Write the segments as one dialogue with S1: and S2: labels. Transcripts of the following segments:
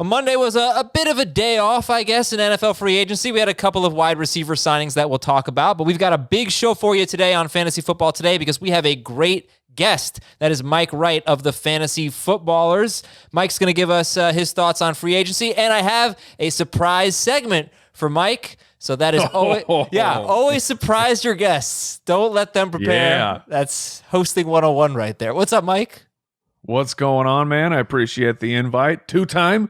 S1: Monday was a bit of a day off, I guess, in NFL free agency. We had a couple of wide receiver signings that we'll talk about, but we've got a big show for you today on Fantasy Football Today because we have a great guest. That is Mike Wright of the Fantasy Footballers. Mike's going to give us his thoughts on free agency, and I have a surprise segment for Mike. So that is always surprise your guests. Don't let them prepare.
S2: Yeah.
S1: That's hosting 101 right there. What's up, Mike?
S2: What's going on, man? I appreciate the invite. Two-time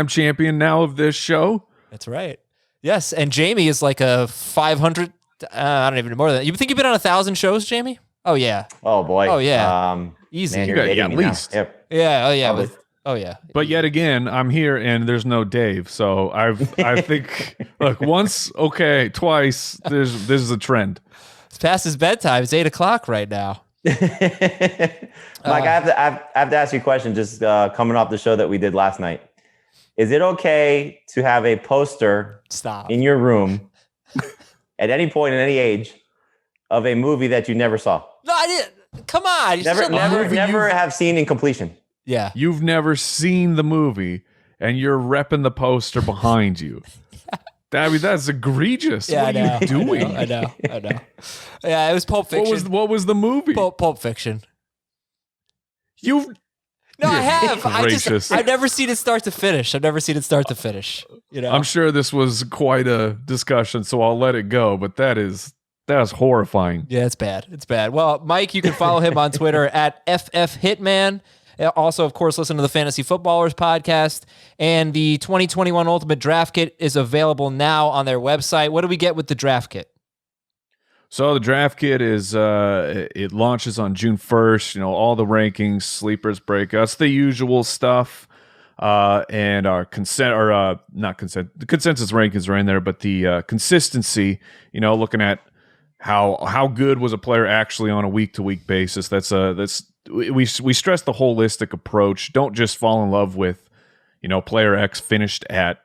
S2: champion now of this show.
S1: That's right. Yes, and Jamey is like a 500. I don't even know more than that. You think you've been on 1,000 shows, Jamey? Oh yeah.
S3: Oh boy.
S1: Oh yeah. Easy.
S3: Man,
S2: You got at least.
S3: Yep.
S1: Yeah. Oh yeah. Oh yeah.
S2: But yet again, I'm here and there's no Dave. So I think look, once, okay, twice. This is a trend.
S1: It's past his bedtime. It's 8:00 right now.
S3: Mike, I have to ask you a question. Just coming off the show that we did last night, is it okay to have a poster in your room at any point in any age of a movie that you never saw?
S1: No, I didn't. Come on.
S3: Never have seen in completion.
S1: Yeah.
S2: You've never seen the movie and you're repping the poster behind you. I mean, that's egregious.
S1: Yeah,
S2: what are you doing?
S1: I know. Yeah, it was Pulp Fiction.
S2: What was the movie?
S1: Pulp Fiction.
S2: No,
S1: I have.
S2: Gracious.
S1: I've never seen it start to finish. You know,
S2: I'm sure this was quite a discussion, so I'll let it go. But that's horrifying.
S1: Yeah, it's bad. It's bad. Well, Mike, you can follow him on Twitter at FFHitman. Also, of course, listen to the Fantasy Footballers podcast. And the 2021 Ultimate Draft Kit is available now on their website. What do we get with the draft kit?
S2: So the draft kit is it launches on June 1st. You know, all the rankings, sleepers, breakouts, the usual stuff. And our the consensus rankings are in there, but the consistency, you know, looking at how good was a player actually on a week-to-week basis. We stress the holistic approach. Don't just fall in love with, you know, player X finished at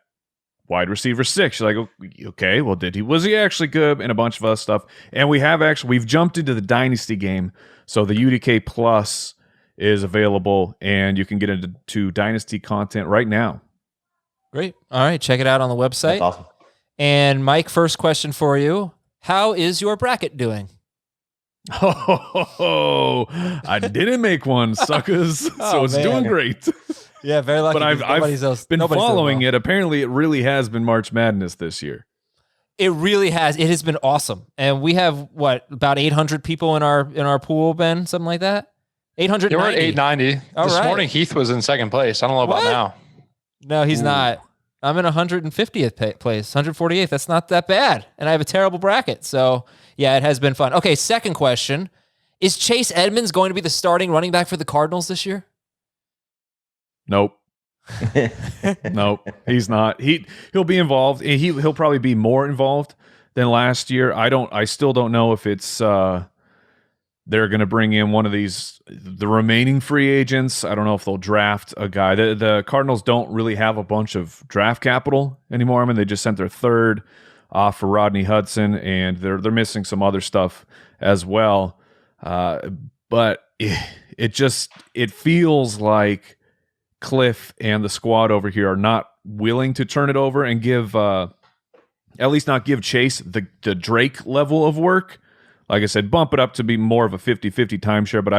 S2: wide receiver 6. You're like, okay, well, was he actually good? And a bunch of other stuff. And we've jumped into the dynasty game. So the UDK Plus is available and you can get into dynasty content right now.
S1: Great. All right. Check it out on the website.
S3: That's awesome.
S1: And Mike, first question for you. How is your bracket doing?
S2: Oh, I didn't make one, suckers. So it's doing great.
S1: Yeah, very lucky.
S2: But I've been following it. Apparently, it really has been March Madness this year.
S1: It really has. It has been awesome. And we have, about 800 people in our pool, Ben? Something like that? 890.
S4: We're at 890. This morning, Heath was in second place. I don't know about now.
S1: No, he's not. I'm in 150th place, 148th. That's not that bad. And I have a terrible bracket. So, yeah, it has been fun. Okay, second question. Is Chase Edmonds going to be the starting running back for the Cardinals this year?
S2: Nope. Nope, he's not. He'll be involved. He'll probably be more involved than last year. I still don't know if it's they're going to bring in one of the remaining free agents. I don't know if they'll draft a guy. The Cardinals don't really have a bunch of draft capital anymore. I mean, they just sent their third off for Rodney Hudson, and they're missing some other stuff as well. But it feels like Cliff and the squad over here are not willing to turn it over and give at least not give Chase the Drake level of work. Like I said, bump it up to be more of a 50-50 timeshare, but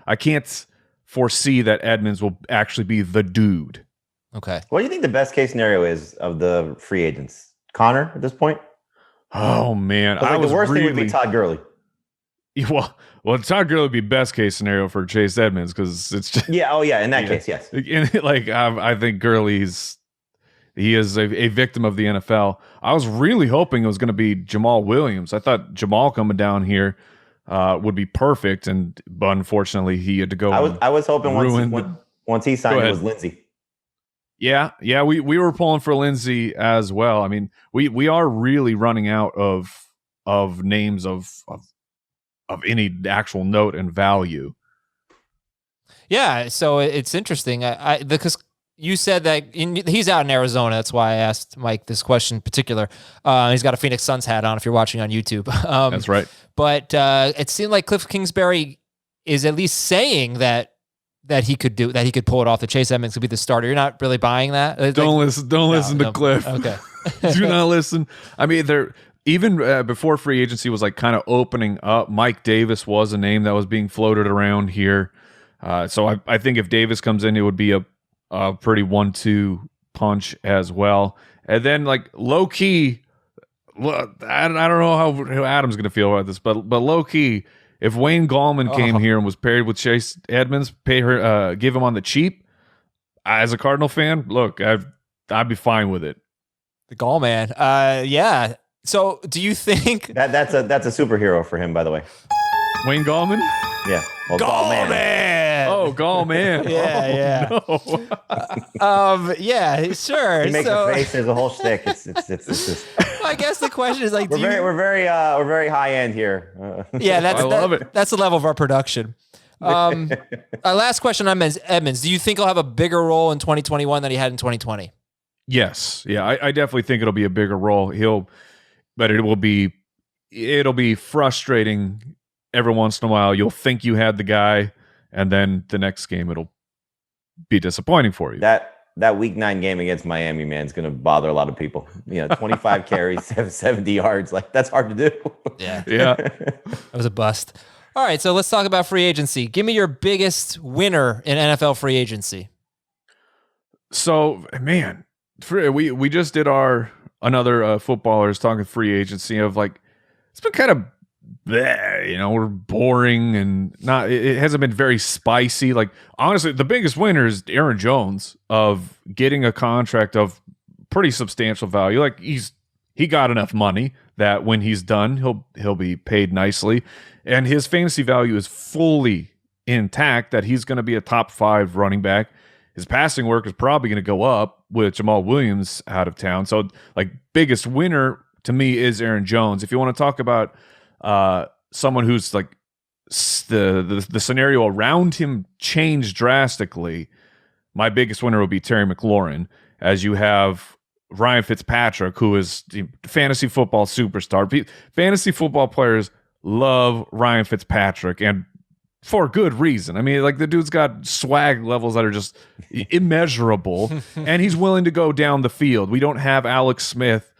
S2: I can't foresee that Edmonds will actually be the dude.
S1: Okay.
S3: What do you think the best case scenario is of the free agents? Connor at this point?
S2: Oh man.
S3: The worst thing would be Todd Gurley.
S2: Well, Todd Gurley would be best case scenario for Chase Edmonds because it's just
S3: in that case, yes.
S2: I think Gurley's he is a victim of the NFL. I was really hoping it was going to be Jamal Williams. I thought Jamal coming down here would be perfect, but unfortunately he had to go.
S3: I was hoping once he signed, it was Lindsey.
S2: Yeah, we were pulling for Lindsey as well. I mean, we are really running out of names of any actual note and value.
S1: Yeah, so it's interesting. Because you said that he's out in Arizona. That's why I asked Mike this question in particular. He's got a Phoenix Suns hat on if you're watching on YouTube.
S2: That's right.
S1: But it seemed like Cliff Kingsbury is at least saying that that he could pull it off. That Chase Edmonds could be the starter. You're not really buying that.
S2: Don't listen to Cliff.
S1: Okay,
S2: do not listen. I mean, even before free agency was like kind of opening up, Mike Davis was a name that was being floated around here. So I think if Davis comes in, it would be a pretty 1-2 punch as well. And then like low key, I don't know how Adam's going to feel about this, but low key, if Wayne Gallman came here and was paired with Chase Edmonds, give him on the cheap, as a Cardinal fan, look, I'd be fine with it.
S1: The Gallman, yeah. So, do you think
S3: that's a superhero for him? By the way,
S2: Wayne Gallman.
S3: Yeah, well,
S1: Gallman.
S2: Oh, Gallman.
S1: Yeah.
S2: No.
S1: Yeah, sure.
S3: He makes a face. There's a whole shtick. It's just.
S1: I guess the question is like,
S3: we're very high end here.
S1: Yeah,
S2: I love it.
S1: That's the level of our production. Our last question on Edmonds. Do you think he'll have a bigger role in 2021 than he had in 2020?
S2: Yes. Yeah, I definitely think it'll be a bigger role. But it'll be frustrating every once in a while. You'll think you had the guy, and then the next game it'll be disappointing for you.
S3: That week 9 game against Miami, man, is going to bother a lot of people. 25 carries, 70 yards. Like, that's hard to do.
S1: Yeah.
S2: That
S1: was a bust. All right, so let's talk about free agency. Give me your biggest winner in NFL free agency.
S2: So, man, we just did another footballers talking free agency of like, it's been kind of bleh, we're boring and it hasn't been very spicy. Like, honestly, the biggest winner is Aaron Jones of getting a contract of pretty substantial value. Like, he got enough money that when he's done, he'll be paid nicely, and his fantasy value is fully intact. That he's going to be a top 5 running back. His passing work is probably going to go up with Jamal Williams out of town. So, like, biggest winner to me is Aaron Jones. If you want to talk about someone who's like the scenario around him changed drastically, my biggest winner would be Terry McLaurin, as you have Ryan Fitzpatrick, who is the fantasy football superstar. Fantasy football players love Ryan Fitzpatrick, and for good reason. I mean, like, the dude's got swag levels that are just immeasurable, and he's willing to go down the field. We don't have Alex Smith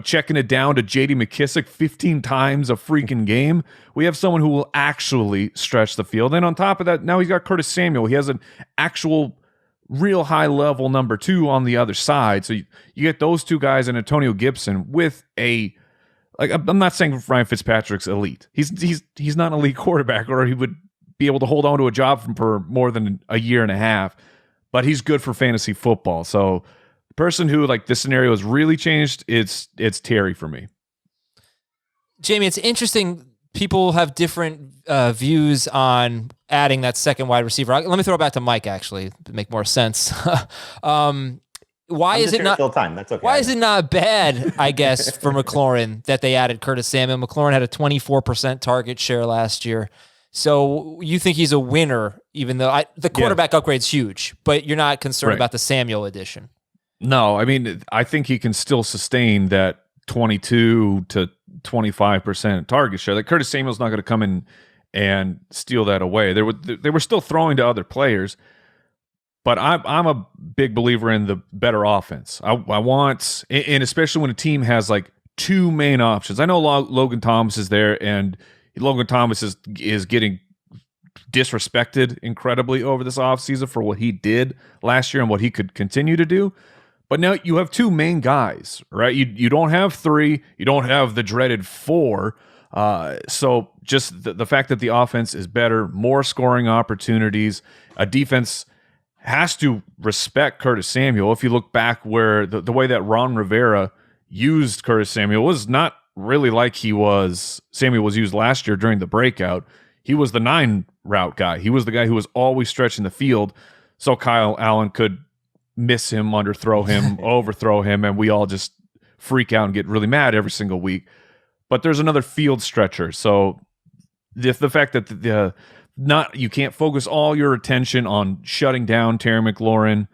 S2: checking it down to J.D. McKissick 15 times a freaking game. We have someone who will actually stretch the field. And on top of that, now he's got Curtis Samuel. He has an actual real high-level number 2 on the other side. So you get those two guys and Antonio Gibson with I'm not saying Ryan Fitzpatrick's elite. He's not an elite quarterback, or he would be able to hold on to a job for more than a year and a half. But he's good for fantasy football. So the person who, like, this scenario has really changed, it's Terry for me.
S1: Jamey, it's interesting. People have different views on adding that second wide receiver. Let me throw it back to Mike, actually, to make more sense. Why is it not
S3: still time? That's okay.
S1: Why is it not bad, I guess, for McLaurin that they added Curtis Samuel? McLaurin had a 24% target share last year. So you think he's a winner, even though the quarterback upgrade's huge, but you're not concerned about the Samuel addition?
S2: No, I mean, I think he can still sustain that 22 to 25% target share. Like, Curtis Samuel's not going to come in and steal that away. They were still throwing to other players. But I'm a big believer in the better offense. I want, and especially when a team has like 2 main options. I know Logan Thomas is there, and Logan Thomas is getting disrespected incredibly over this offseason for what he did last year and what he could continue to do. But now you have 2 main guys, right? You don't have 3. You don't have the dreaded 4. So just the fact that the offense is better, more scoring opportunities, a defense has to respect Curtis Samuel. If you look back where the way that Ron Rivera used Curtis Samuel was not really like Samuel was used last year during the breakout. He was the 9 route guy. He was the guy who was always stretching the field so Kyle Allen could miss him, underthrow him, overthrow him, and we all just freak out and get really mad every single week. But there's another field stretcher. So the fact that you can't focus all your attention on shutting down Terry McLaurin,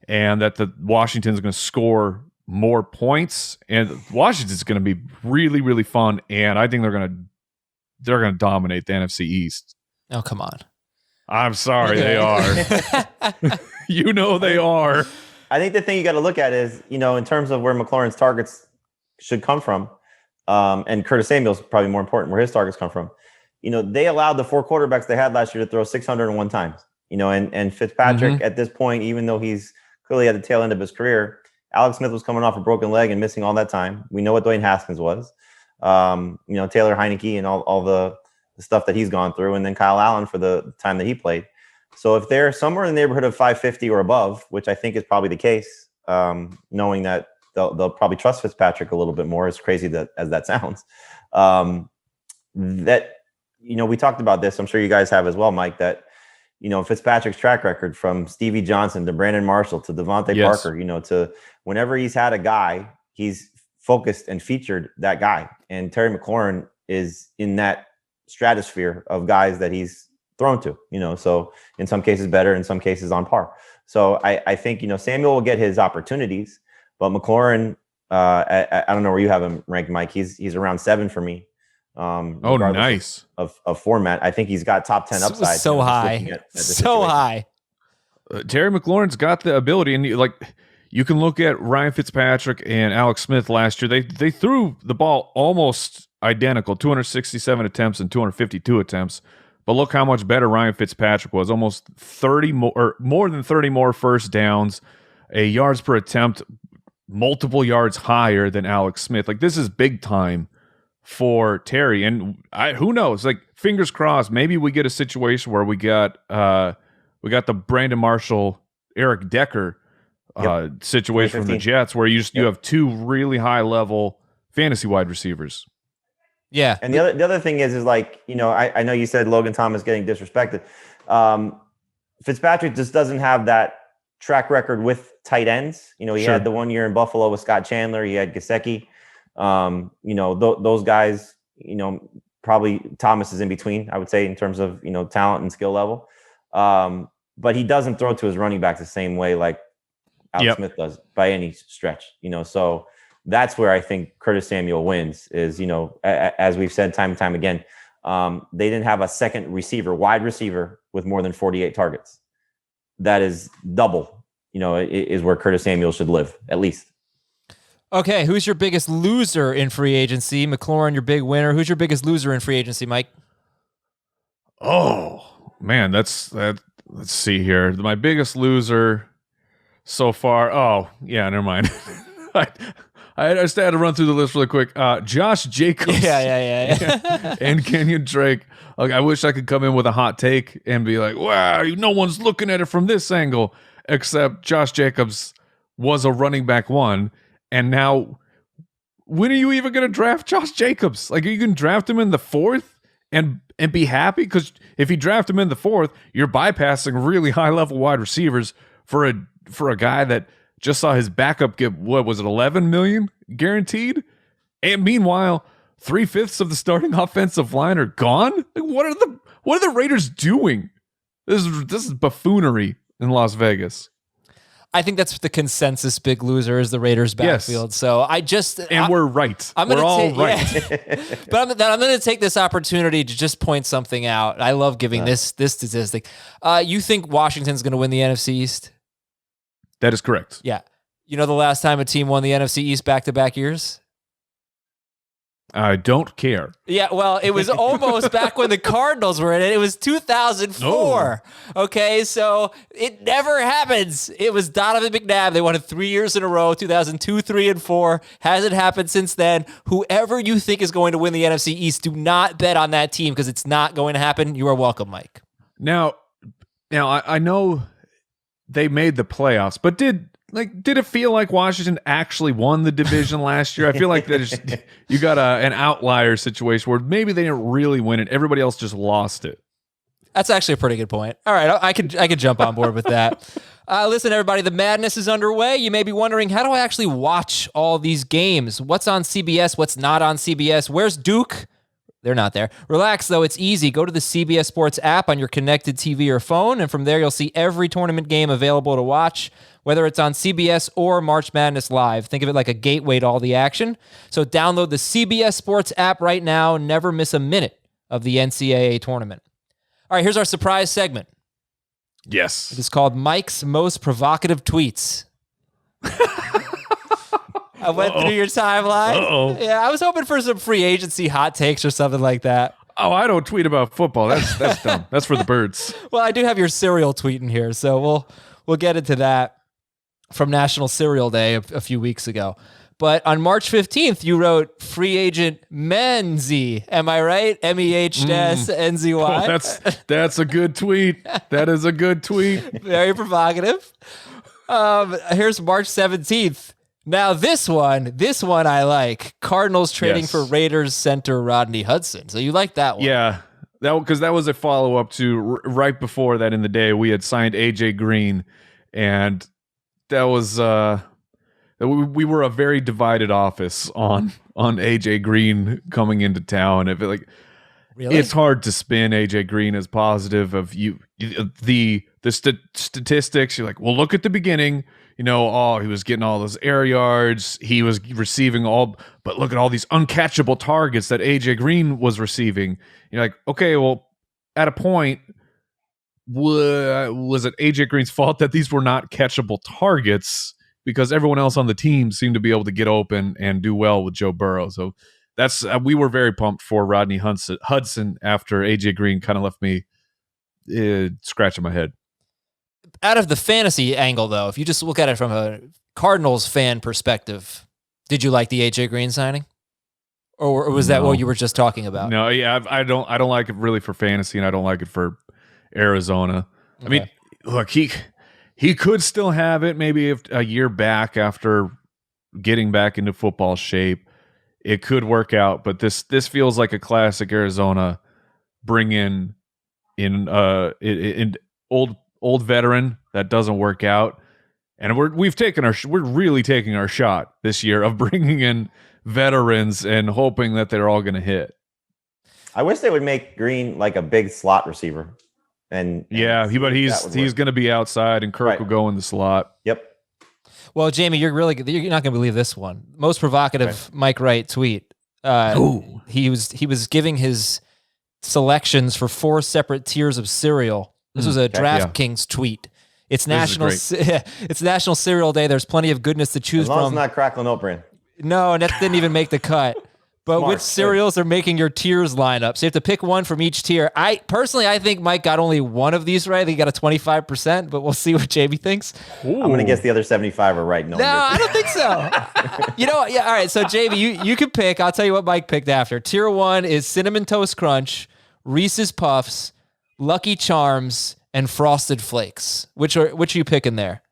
S2: and that the Washington's going to score more points, and Washington's going to be really, really fun, and I think they're going to dominate the NFC East.
S1: Oh, come on.
S2: I'm sorry, they are. You know they are.
S3: I think the thing you got to look at is, in terms of where McLaurin's targets should come from, and Curtis Samuel's probably more important where his targets come from. They allowed the 4 quarterbacks they had last year to throw 601 times. And Fitzpatrick at this point, even though he's clearly at the tail end of his career, Alex Smith was coming off a broken leg and missing all that time. We know what Dwayne Haskins was. Taylor Heineke and all the stuff that he's gone through, and then Kyle Allen for the time that he played. So if they're somewhere in the neighborhood of 550 or above, which I think is probably the case, knowing that they'll probably trust Fitzpatrick a little bit more, as crazy as that sounds. We talked about this. I'm sure you guys have as well, Mike, that, Fitzpatrick's track record from Stevie Johnson to Brandon Marshall to Devontae Parker, to whenever he's had a guy, he's focused and featured that guy. And Terry McLaurin is in that stratosphere of guys that he's thrown to, so in some cases better, in some cases on par. So I think, Samuel will get his opportunities, but McLaurin, I don't know where you have him ranked, Mike. He's around 7 for me.
S2: Nice.
S3: Of format. I think he's got top 10 upside.
S1: So high. So high.
S2: Terry McLaurin's got the ability, and you can look at Ryan Fitzpatrick and Alex Smith last year. They threw the ball almost identical, 267 attempts and 252 attempts. But look how much better Ryan Fitzpatrick was. Almost 30 more, or more than 30 more first downs, a yards per attempt, multiple yards higher than Alex Smith. This is big time for Terry. And who knows? Fingers crossed, maybe we get a situation where we got the Brandon Marshall, Eric Decker situation from the Jets, where you have 2 really high level fantasy wide receivers.
S1: Yeah.
S3: And the other thing is I know you said Logan Thomas getting disrespected. Fitzpatrick just doesn't have that track record with tight ends. He had the 1 year in Buffalo with Scott Chandler. He had Gesicki. Those guys, probably Thomas is in between, I would say, in terms of, talent and skill level. But he doesn't throw to his running backs the same way like Alex Smith does by any stretch, so that's where I think Curtis Samuel wins is, as we've said time and time again, they didn't have a second wide receiver with more than 48 targets. That is double, is where Curtis Samuel should live, at least.
S1: Okay, who's your biggest loser in free agency? McLaurin, your big winner. Who's your biggest loser in free agency, Mike?
S2: Oh, man, let's see here. My biggest loser so far. Oh, yeah, never mind. I just had to run through the list really quick. Josh Jacobs.
S1: Yeah.
S2: And Kenyon Drake. I wish I could come in with a hot take and be like, wow, no one's looking at it from this angle, except Josh Jacobs was a running back 1. And now, when are you even going to draft Josh Jacobs? You can draft him in the 4th and be happy? Because if you draft him in the 4th, you're bypassing really high-level wide receivers for a guy that just saw his backup get, what was it, $11 million guaranteed? And meanwhile, 3/5 of the starting offensive line are gone? What are the Raiders doing? This is buffoonery in Las Vegas.
S1: I think that's the consensus big loser is the Raiders backfield. Yes. So
S2: we're right. We're all right.
S1: Yeah. But I'm going to take this opportunity to just point something out. I love giving this statistic. You think Washington's going to win the NFC East?
S2: That is correct.
S1: Yeah. You know the last time a team won the NFC East back-to-back years?
S2: I don't care.
S1: Yeah, well, it was almost back when the Cardinals were in it. It was 2004. Oh. Okay, so it never happens. It was Donovan McNabb. They won it 3 years in a row, 2002, 3, and 4. Hasn't happened since then. Whoever you think is going to win the NFC East, do not bet on that team because it's not going to happen. You are welcome, Mike.
S2: Now I know they made the playoffs, but did it feel like Washington actually won the division last year? I feel like you got an outlier situation where maybe they didn't really win it. Everybody else just lost it.
S1: That's actually a pretty good point. All right, I could jump on board with that. Listen, everybody, the madness is underway. You may be wondering, how do I actually watch all these games? What's on CBS? What's not on CBS? Where's Duke? They're not there. Relax, though. It's easy. Go to the CBS Sports app on your connected TV or phone, and from there you'll see every tournament game available to watch, whether it's on CBS or March Madness Live. Think of it like a gateway to all the action. So download the CBS Sports app right now. Never miss a minute of the NCAA tournament. All right, here's our surprise segment.
S2: Yes.
S1: It is called Mike's Most Provocative Tweets. I went through your timeline. Yeah, I was hoping for some free agency hot takes or something like that.
S2: Oh, I don't tweet about football. That's dumb. That's for the birds.
S1: Well, I do have your cereal tweet in here, so we'll get into that from National Cereal Day a few weeks ago. But on March 15th, you wrote free agent Menzy. Am I right? MEH-NZY.
S2: Oh, that's a good tweet. That is a good tweet.
S1: Very provocative. Here's March 17th. Now this one I like. Cardinals trading for Raiders center Rodney Hudson. So you like that one?
S2: Yeah, because that was a follow up to right before that in the day we had signed AJ Green, and that was we were a very divided office on AJ Green coming into town. If
S1: really?
S2: It's hard to spin AJ Green as positive of the statistics. You're like, well, look at the beginning. He was getting all those air yards. He was receiving but look at all these uncatchable targets that AJ Green was receiving. You're like, okay, well, at a point, was it AJ Green's fault that these were not catchable targets? Because everyone else on the team seemed to be able to get open and do well with Joe Burrow. So we were very pumped for Rodney Hudson after AJ Green kind of left me scratching my head.
S1: Out of the fantasy angle, though, if you just look at it from a Cardinals fan perspective, did you like the AJ Green signing, or was that what you were just talking about?
S2: No, yeah, I don't like it really for fantasy, and I don't like it for Arizona. Okay. I mean, look, he could still have it maybe if a year back after getting back into football shape. It could work out, but this feels like a classic Arizona bring in old veteran that doesn't work out, and we're really taking our shot this year of bringing in veterans and hoping that they're all going to hit.
S3: I wish they would make Green like a big slot receiver, but he's going to be outside, and Kirk will go in the slot.
S1: Yep. Well, Jamey, you're not going to believe this one. Most provocative Mike Wright tweet. He was giving his selections for 4 separate tiers of cereal. This was a DraftKings tweet. It's National Cereal Day. There's plenty of goodness to choose from.
S3: As long as it's not Crackling Oat Bran.
S1: No, and that didn't even make the cut. But which cereals are making your tiers line up? So you have to pick one from each tier. I think Mike got only one of these right. I think he got a 25%, but we'll see what Jamey thinks.
S3: Ooh. I'm going to guess the other 75 are right.
S1: No, I don't think so. All right. So Jamey, you can pick. I'll tell you what Mike picked after. Tier 1 is Cinnamon Toast Crunch, Reese's Puffs, Lucky Charms, and Frosted Flakes. Which are you picking there?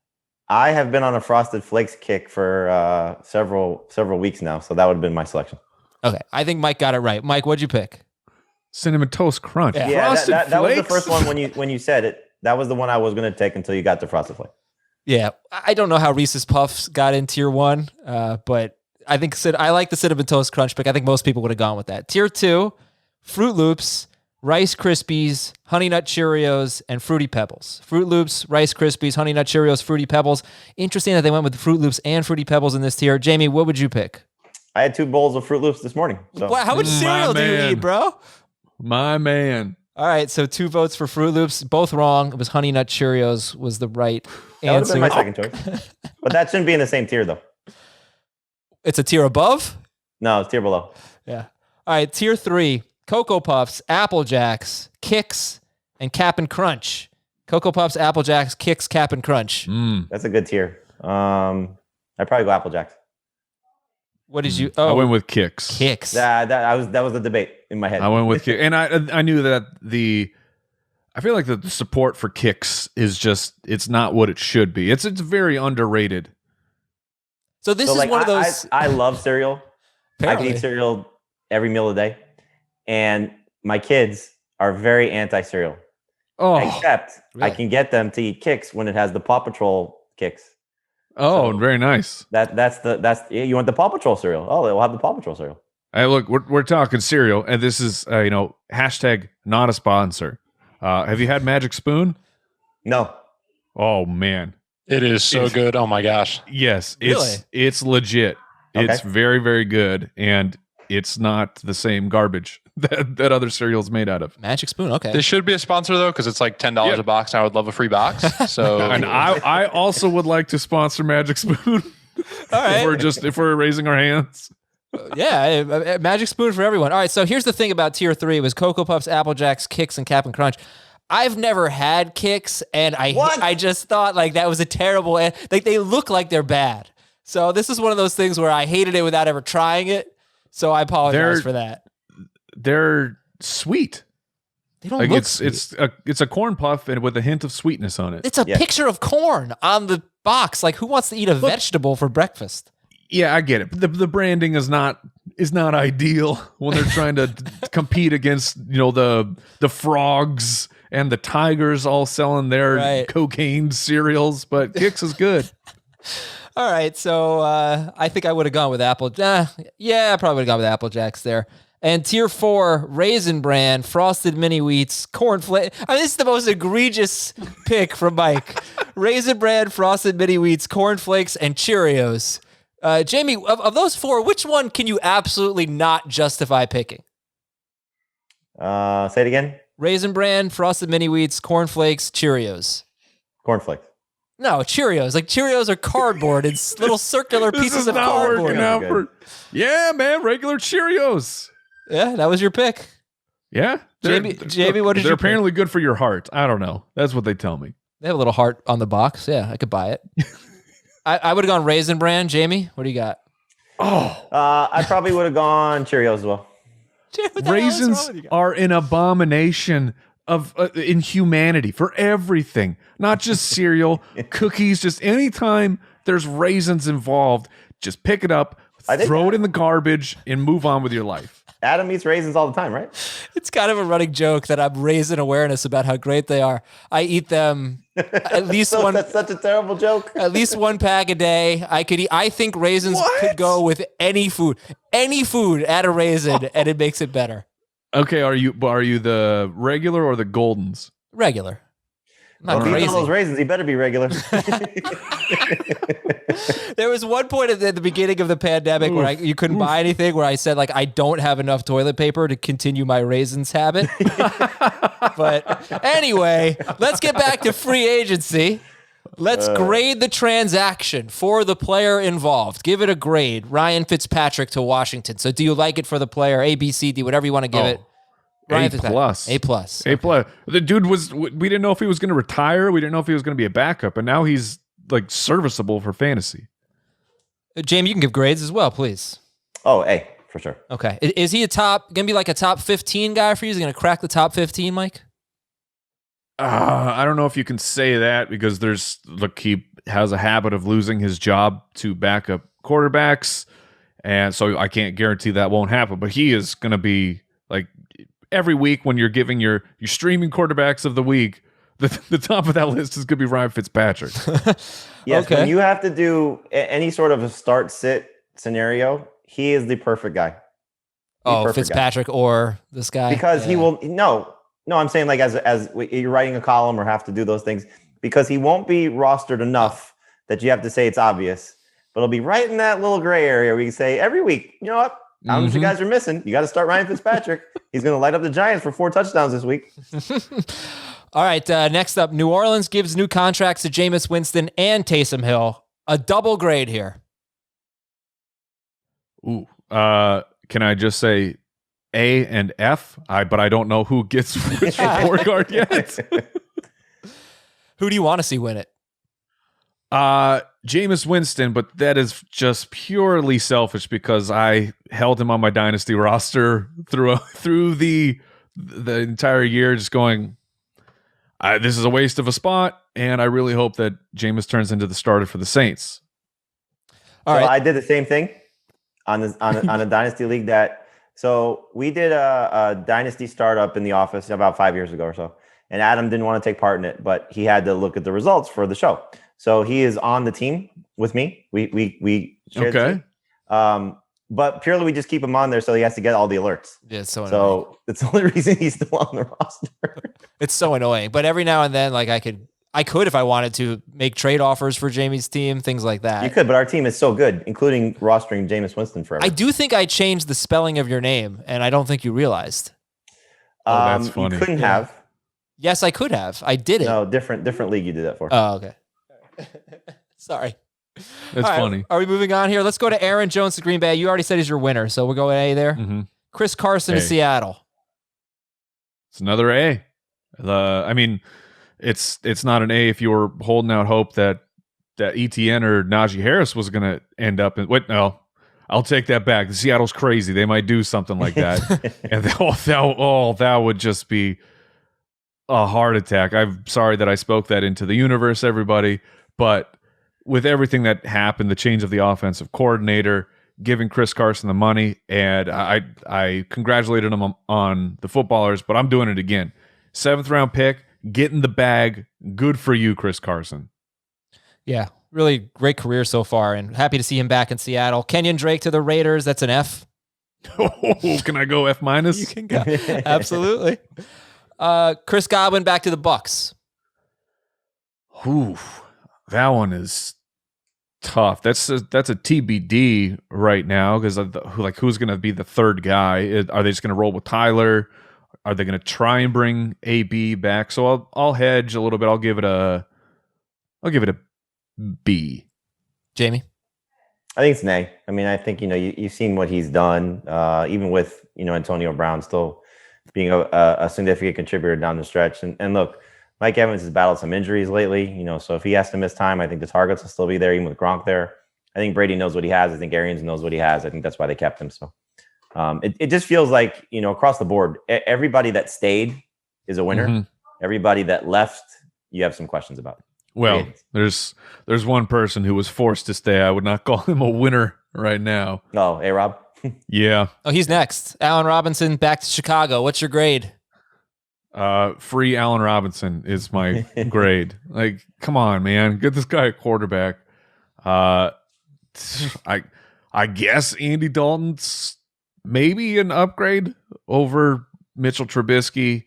S3: I have been on a Frosted Flakes kick for several weeks now, so that would have been my selection.
S1: Okay, I think Mike got it right. Mike, what'd you pick?
S2: Cinnamon Toast Crunch.
S3: Yeah, that was the first one when you said it. That was the one I was going to take until you got to Frosted Flakes.
S1: Yeah, I don't know how Reese's Puffs got in tier 1, but I think I like the Cinnamon Toast Crunch pick. I think most people would have gone with that. Tier 2, Fruit Loops, Rice Krispies, Honey Nut Cheerios, and Fruity Pebbles. Fruit Loops, Rice Krispies, Honey Nut Cheerios, Fruity Pebbles. Interesting that they went with Fruit Loops and Fruity Pebbles in this tier. Jamey, what would you pick?
S3: I had 2 bowls of Fruit Loops this morning. So.
S1: Wow, how much cereal do you eat, bro?
S2: My man.
S1: All right, so 2 votes for Fruit Loops, both wrong. It was Honey Nut Cheerios was the right answer.
S3: That would have been my second choice. But that shouldn't be in the same tier, though.
S1: It's a tier above?
S3: No, it's tier below.
S1: Yeah. All right, tier 3, Cocoa Puffs, Apple Jacks, Kix, and Cap'n Crunch. Cocoa Puffs, Apple Jacks, Kix, Cap'n Crunch.
S3: That's a good tier. I'd probably go Apple Jacks.
S1: What did you?
S2: I went with Kix.
S1: Kix.
S3: That was the debate in my head.
S2: I went with Kix, and I knew that I feel like the support for Kix is it's not what it should be. It's very underrated.
S1: So this is one of those.
S3: I love cereal.
S1: Apparently.
S3: I can eat cereal every meal of the day, and my kids are very anti-cereal.
S2: Oh,
S3: except really? I can get them to eat Kix when it has the Paw Patrol Kix.
S2: Oh, so very nice.
S3: That's you want the Paw Patrol cereal? Oh, they'll have the Paw Patrol cereal.
S2: Hey, look, we're talking cereal, and this is hashtag not a sponsor. Have you had Magic Spoon?
S3: No.
S2: Oh man,
S4: it is so good. Oh my gosh.
S2: Yes,
S1: really?
S2: It's legit. Okay. It's very, very good, and it's not the same garbage that other cereal is made out of.
S1: Magic Spoon. Okay.
S4: This should be a sponsor though, because it's like $10 a box, and I would love a free box. So,
S2: and I also would like to sponsor Magic Spoon.
S1: All right.
S2: if we're raising our hands.
S1: Yeah, Magic Spoon for everyone. All right, so here's the thing about tier 3 was Cocoa Puffs, Apple Jacks, Kix, and Cap'n Crunch. I've never had Kix, and I just thought like that was a terrible. Like they look like they're bad. So this is one of those things where I hated it without ever trying it. So I apologize for that.
S2: They're sweet.
S1: They don't look sweet.
S2: It's a corn puff and with a hint of sweetness on it.
S1: It's a picture of corn on the box. Like who wants to eat a vegetable for breakfast?
S2: Yeah, I get it. The branding is not ideal when they're trying to compete against the frogs and the tigers all selling their cocaine cereals, but Kix is good.
S1: All right, so I think I would have gone with Apple. Yeah, I probably would have gone with Apple Jacks there. And tier 4, Raisin Bran, Frosted Mini Wheats, Corn Flakes. I mean, this is the most egregious pick from Mike. Raisin Bran, Frosted Mini Wheats, Corn Flakes, and Cheerios. Jamey, of those 4, which one can you absolutely not justify picking?
S3: Say it again.
S1: Raisin Bran, Frosted Mini Wheats, Corn Flakes, Cheerios.
S3: Corn Flakes.
S1: No, Cheerios. Like Cheerios are cardboard. It's little circular pieces of cardboard.
S2: Yeah, man, regular Cheerios.
S1: Yeah, that was your pick.
S2: Yeah.
S1: Jamey, what did you
S2: They're apparently good for your heart. I don't know. That's what they tell me.
S1: They have a little heart on the box. Yeah, I could buy it. I would have gone Raisin Bran. Jamey, what do you got?
S3: I probably would have gone Cheerios as well.
S2: Raisins are an abomination of inhumanity for everything, not just cereal, cookies. Just anytime there's raisins involved, just pick it up, throw it in the garbage, and move on with your life.
S3: Adam eats raisins all the time, right?
S1: It's kind of a running joke that I'm raising awareness about how great they are. I eat them at least one.
S3: That's such a terrible joke.
S1: At least one pack a day. I think raisins could go with any food. Any food, add a raisin, and it makes it better.
S2: Okay, are you the regular or the Goldens?
S1: Regular.
S3: Not crazy. All those raisins, he better be regular.
S1: There was one point at the beginning of the pandemic where you couldn't buy anything, where I said, like, I don't have enough toilet paper to continue my raisins habit. But anyway, let's get back to free agency. Let's grade the transaction for the player involved. Give it a grade. Ryan Fitzpatrick to Washington. So do you like it for the player? A, B, C, D, whatever you want to give it.
S2: Ryan A+.
S1: A+.
S2: A+. The dude we didn't know if he was going to retire. We didn't know if he was going to be a backup. And now he's like serviceable for fantasy.
S1: Jamey, you can give grades as well, please.
S3: Oh, A, for sure.
S1: Okay. Is he going to be like a top 15 guy for you? Is he going to crack the top 15, Mike?
S2: I don't know if you can say that because he has a habit of losing his job to backup quarterbacks. And so I can't guarantee that won't happen. But he is going to be like every week when you're giving your streaming quarterbacks of the week, the top of that list is going to be Ryan Fitzpatrick.
S3: Yes, okay. When you have to do any sort of a start-sit scenario, he is the perfect guy.
S1: Fitzpatrick or this guy?
S3: Because he will... No, I'm saying like as you're writing a column or have to do those things, because he won't be rostered enough that you have to say it's obvious, but it'll be right in that little gray area where you say every week, you know what? How much you guys are missing? You got to start Ryan Fitzpatrick. He's going to light up the Giants for 4 touchdowns this week.
S1: All right, next up, New Orleans gives new contracts to Jameis Winston and Taysom Hill. A double grade here.
S2: Ooh, can I just say A and F? But I don't know who gets which report card yet.
S1: Who do you want to see win it?
S2: Jameis Winston, but that is just purely selfish because I held him on my dynasty roster through the entire year, just going, this is a waste of a spot, and I really hope that Jameis turns into the starter for the Saints.
S3: All right, I did the same thing on a dynasty league So we did a dynasty startup in the office about 5 years ago or so, and Adam didn't want to take part in it, but he had to look at the results for the show. So he is on the team with me. We shared the team. But purely we just keep him on there so he has to get all the alerts.
S1: Yeah, it's so annoying.
S3: It's the only reason he's still on the roster.
S1: It's so annoying. But every now and then, like I I could, if I wanted to, make trade offers for Jamey's team, things like that.
S3: You could, but our team is so good, including rostering Jameis Winston forever.
S1: I do think I changed the spelling of your name, and I don't think you realized.
S2: Oh, that's funny.
S3: You couldn't have.
S1: Yes, I could have. I did it.
S3: No, different league you did that for.
S1: Oh, okay. Sorry.
S2: That's funny.
S1: Are we moving on here? Let's go to Aaron Jones to Green Bay. You already said he's your winner, so we're going A there.
S2: Mm-hmm.
S1: Chris Carson to Seattle.
S2: It's another A. I mean, it's not an A if you were holding out hope that ETN or Najee Harris was going to end up in. Wait, no, I'll take that back. Seattle's crazy. They might do something like that, and that would just be a heart attack. I'm sorry that I spoke that into the universe, everybody, but with everything that happened, the change of the offensive coordinator, giving Chris Carson the money, and I congratulated him on the footballers, but I'm doing it again. 7th round pick, getting the bag. Good for you, Chris Carson.
S1: Yeah, really great career so far, and happy to see him back in Seattle. Kenyon Drake to the Raiders. That's an F.
S2: Oh, can I go F-?
S1: You can go. Absolutely. Chris Godwin back to the Bucks.
S2: Ooh, that one is tough. That's a TBD right now because who's going to be the third guy? Are they just going to roll with Tyler? Are they going to try and bring AB back? So I'll hedge a little bit. I'll give it a B.
S1: Jamey?
S3: I think it's an A. I mean, I think you've seen what he's done, even with Antonio Brown still being a significant contributor down the stretch. And look, Mike Evans has battled some injuries lately, so if he has to miss time, I think the targets will still be there, even with Gronk there. I think Brady knows what he has. I think Arians knows what he has. I think that's why they kept him. So it just feels like, across the board, everybody that stayed is a winner. Mm-hmm. Everybody that left, you have some questions about.
S2: Well, there's one person who was forced to stay. I would not call him a winner right now.
S3: Oh, A-Rob?
S2: Yeah.
S1: Oh, he's next. Allen Robinson back to Chicago. What's your grade?
S2: Free Allen Robinson is my grade. Like, come on, man, get this guy a quarterback. I guess Andy Dalton's maybe an upgrade over Mitchell Trubisky.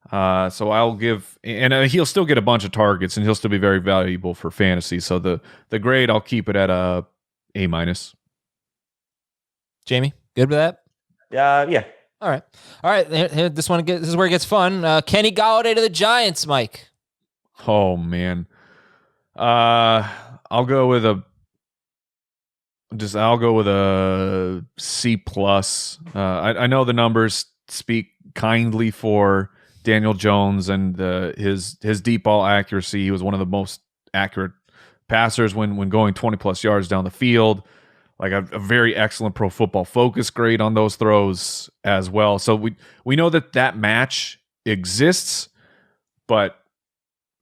S2: So I'll give, and he'll still get a bunch of targets, and he'll still be very valuable for fantasy. So the grade, I'll keep it at a A-.
S1: Jamey, good with that?
S3: Yeah.
S1: All right. Here, this is where it gets fun. Kenny Golladay to the Giants, Mike.
S2: Oh man, I'll go with a C+. I know the numbers speak kindly for Daniel Jones and his deep ball accuracy. He was one of the most accurate passers when going 20+ yards down the field. Like a very excellent Pro Football Focus grade on those throws as well. So we know that match exists, but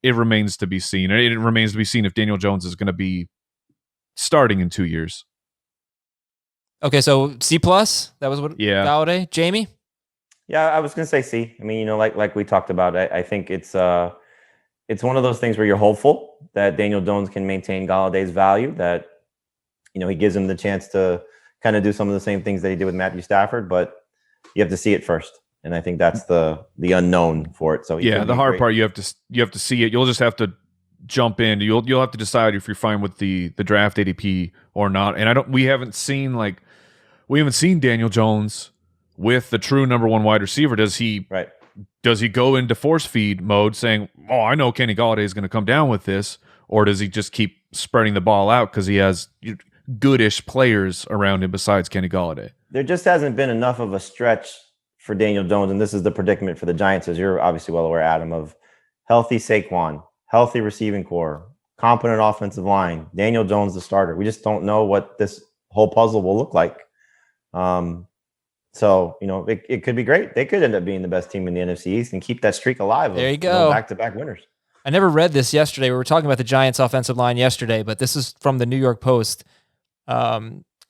S2: it remains to be seen. It remains to be seen if Daniel Jones is going to be starting in 2 years. Okay,
S1: so C+. That was what?
S2: Yeah.
S1: Golladay. Jamey?
S3: Yeah, I was going to say C. I mean, like we talked about, I think it's one of those things where you're hopeful that Daniel Jones can maintain Galladay's value, that he gives him the chance to kind of do some of the same things that he did with Matthew Stafford, but you have to see it first. And I think that's the unknown for it. So
S2: yeah, the hard part, you have to see it. You'll just have to jump in. You'll have to decide if you're fine with the draft ADP or not. And we haven't seen Daniel Jones with the true number one wide receiver. Does he go into force feed mode saying, "Oh, I know Kenny Golladay is going to come down with this," or does he just keep spreading the ball out because he has goodish players around him besides Kenny Golladay?
S3: There just hasn't been enough of a stretch for Daniel Jones, and this is the predicament for the Giants, as you're obviously well aware, Adam, of healthy Saquon, healthy receiving core, competent offensive line, Daniel Jones the starter. We just don't know what this whole puzzle will look like. So, it could be great. They could end up being the best team in the NFC East and keep that streak alive.
S1: There you go.
S3: Back-to-back winners.
S1: I never read this yesterday. We were talking about the Giants offensive line yesterday, but this is from the New York Post.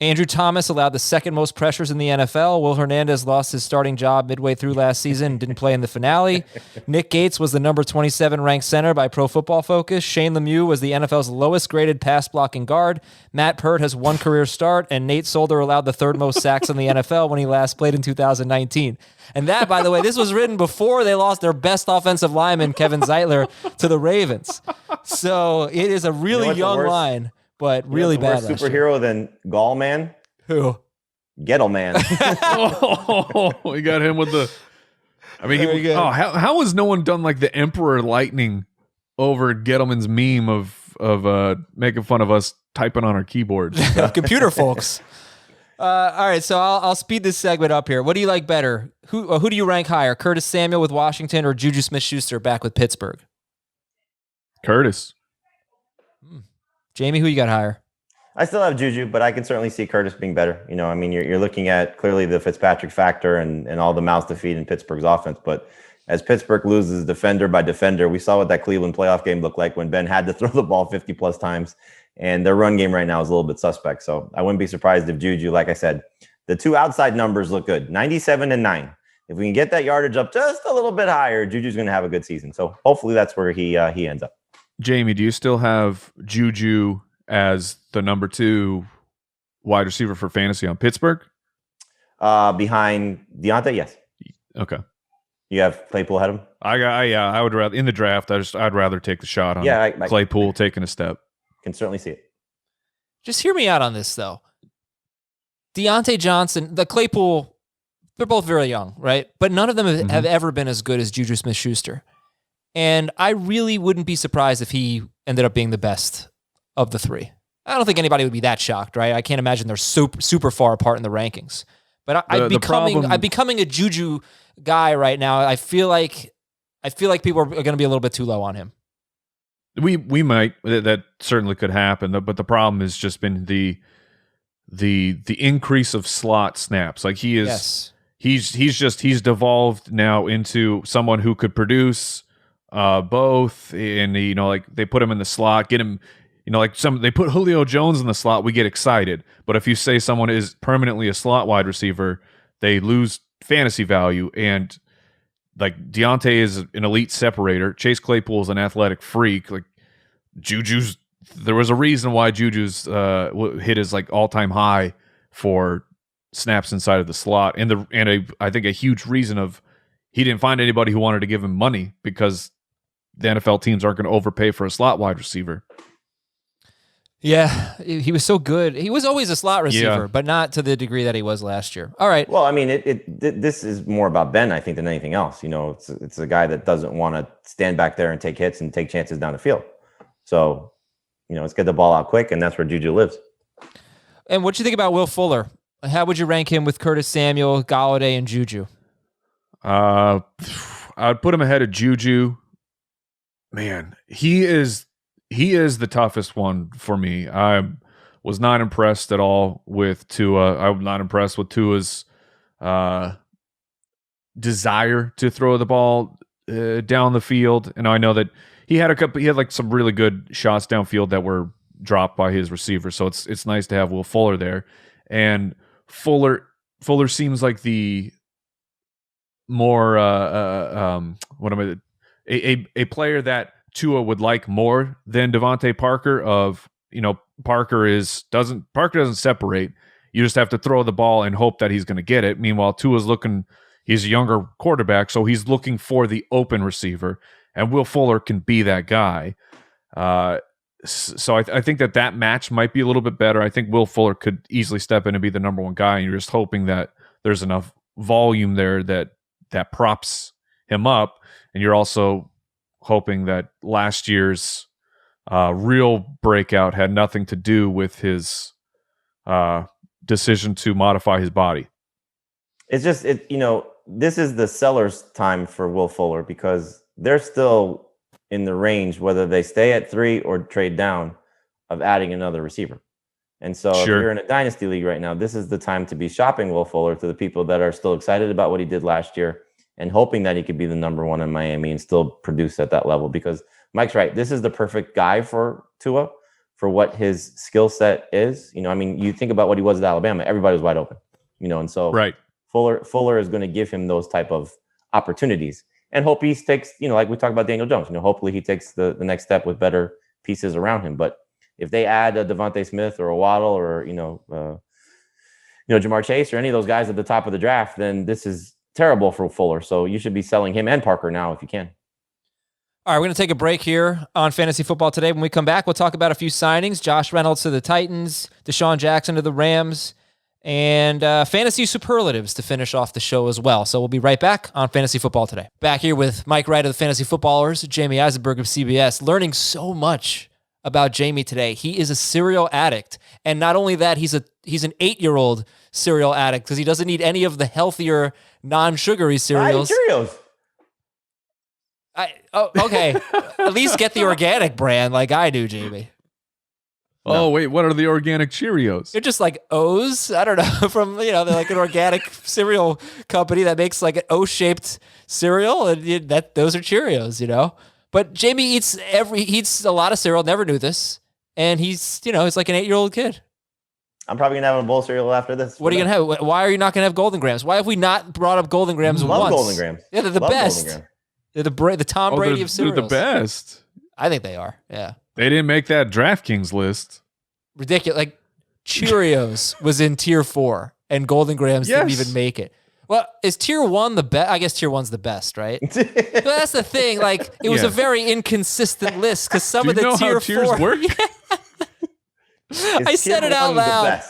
S1: Andrew Thomas allowed the second most pressures in the NFL. Will Hernandez lost his starting job midway through last season and didn't play in the finale. Nick Gates was the number 27 ranked center by Pro Football Focus. Shane Lemieux was the NFL's lowest graded pass blocking guard. Matt Pert has one career start, and Nate Solder allowed the third most sacks in the NFL when he last played in 2019. And that, by the way, this was written before they lost their best offensive lineman, Kevin Zeitler, to the Ravens. So it is a really young line. But really bad.
S3: Worse superhero than Gall Man?
S1: Who?
S3: Gettle Man.
S2: We got him with the. I mean, how has no one done like the Emperor Lightning over Gettleman's meme of making fun of us typing on our keyboards?
S1: Computer folks. All right, so I'll speed this segment up here. What do you like better? Who do you rank higher? Curtis Samuel with Washington or Juju Smith-Schuster back with Pittsburgh?
S2: Curtis.
S1: Jamey, who you got higher?
S3: I still have Juju, but I can certainly see Curtis being better. You know, I mean, you're looking at clearly the Fitzpatrick factor and all the mouths to feed in Pittsburgh's offense. But as Pittsburgh loses defender by defender, we saw what that Cleveland playoff game looked like when Ben had to throw the ball 50 plus times. And their run game right now is a little bit suspect. So I wouldn't be surprised if Juju, like I said, the two outside numbers look good, 97 and 9. If we can get that yardage up just a little bit higher, Juju's going to have a good season. So hopefully that's where he ends up.
S2: Jamey, do you still have Juju as the number 2 wide receiver for fantasy on Pittsburgh?
S3: Behind Deontay, yes.
S2: Okay.
S3: You have Claypool ahead of him?
S2: I would rather in the draft. I'd rather take the shot on Claypool taking a step.
S3: Can certainly see it.
S1: Just hear me out on this though. Deontay Johnson, the Claypool, they're both very young, right? But none of them have ever been as good as Juju Smith-Schuster. And I really wouldn't be surprised if he ended up being the best of the three. I don't think anybody would be that shocked, right? I can't imagine they're super far apart in the rankings. But I'm becoming a Juju guy right now. I feel like people are going to be a little bit too low on him.
S2: We might, that certainly could happen, but the problem has just been the increase of slot snaps. Like he's devolved now into someone who could produce both, and like they put him in the slot, get him, they put Julio Jones in the slot, we get excited. But if you say someone is permanently a slot wide receiver, they lose fantasy value. And like Deontay is an elite separator, Chase Claypool is an athletic freak. Like there was a reason why Juju's hit his like all-time high for snaps inside of the slot, I think a huge reason of he didn't find anybody who wanted to give him money because the NFL teams aren't going to overpay for a slot wide receiver.
S1: Yeah, he was so good. He was always a slot receiver, but not to the degree that he was last year. All right.
S3: Well, I mean, this is more about Ben, I think, than anything else. It's a guy that doesn't want to stand back there and take hits and take chances down the field. So, let's get the ball out quick, and that's where Juju lives.
S1: And what do you think about Will Fuller? How would you rank him with Curtis Samuel, Golladay, and Juju?
S2: I'd put him ahead of Juju. Man, he is the toughest one for me. I was not impressed at all with Tua. I'm not impressed with Tua's desire to throw the ball down the field. And I know that he had like some really good shots downfield that were dropped by his receiver. So it's nice to have Will Fuller there. And Fuller seems like the more a player that Tua would like more than Devontae Parker. Parker doesn't separate. You just have to throw the ball and hope that he's going to get it. Meanwhile, he's a younger quarterback, so he's looking for the open receiver, and Will Fuller can be that guy. So I think that match might be a little bit better. I think Will Fuller could easily step in and be the number one guy, and you're just hoping that there's enough volume there that props him up, and you're also hoping that last year's real breakout had nothing to do with his decision to modify his body.
S3: It's just, this is the seller's time for Will Fuller because they're still in the range, whether they stay at 3 or trade down, of adding another receiver. And so if you're in a dynasty league right now, this is the time to be shopping Will Fuller to the people that are still excited about what he did last year and hoping that he could be the number one in Miami and still produce at that level. Because Mike's right. This is the perfect guy for Tua for what his skill set is. I mean, you think about what he was at Alabama, everybody was wide open, and so
S2: right.
S3: Fuller is going to give him those type of opportunities, and hope he takes, like we talked about Daniel Jones, hopefully he takes the next step with better pieces around him. But if they add a Devontae Smith or a Waddle or, Jamar Chase or any of those guys at the top of the draft, then this is terrible for Fuller. So you should be selling him and Parker now if you can.
S1: All right, we're going to take a break here on Fantasy Football Today. When we come back, we'll talk about a few signings. Josh Reynolds to the Titans, DeSean Jackson to the Rams, and Fantasy Superlatives to finish off the show as well. So we'll be right back on Fantasy Football Today. Back here with Mike Wright of the Fantasy Footballers, Jamey Eisenberg of CBS, learning so much about Jamey today. He is a serial addict. And not only that, he's an 8-year-old cereal addict because he doesn't need any of the healthier, non-sugary cereals.
S3: Cheerios.
S1: Okay. At least get the organic brand like I do, Jamey.
S2: Oh, wait, what are the organic Cheerios?
S1: They're just like O's. I don't know. From, they're like an organic cereal company that makes like an O-shaped cereal. And those are Cheerios, But Jamey eats a lot of cereal. Never knew this. And he's like an 8-year-old kid.
S3: I'm probably going to have a bowl of cereal after this.
S1: What are you going to have? Why are you not going to have Golden Grams? Why have we not brought up Golden Grams once?
S3: Love Golden Grams.
S1: Yeah, they're the best. They're the Tom Brady of cereals.
S2: They're the best.
S1: I think they are, yeah.
S2: They didn't make that DraftKings list.
S1: Ridiculous. Like, Cheerios was in tier 4, and Golden Grams didn't even make it. Well, is tier 1 the best? I guess tier 1's the best, right? But that's the thing. Like, it was a very inconsistent list because some of the tier 4
S2: tiers work.
S1: I said it out loud.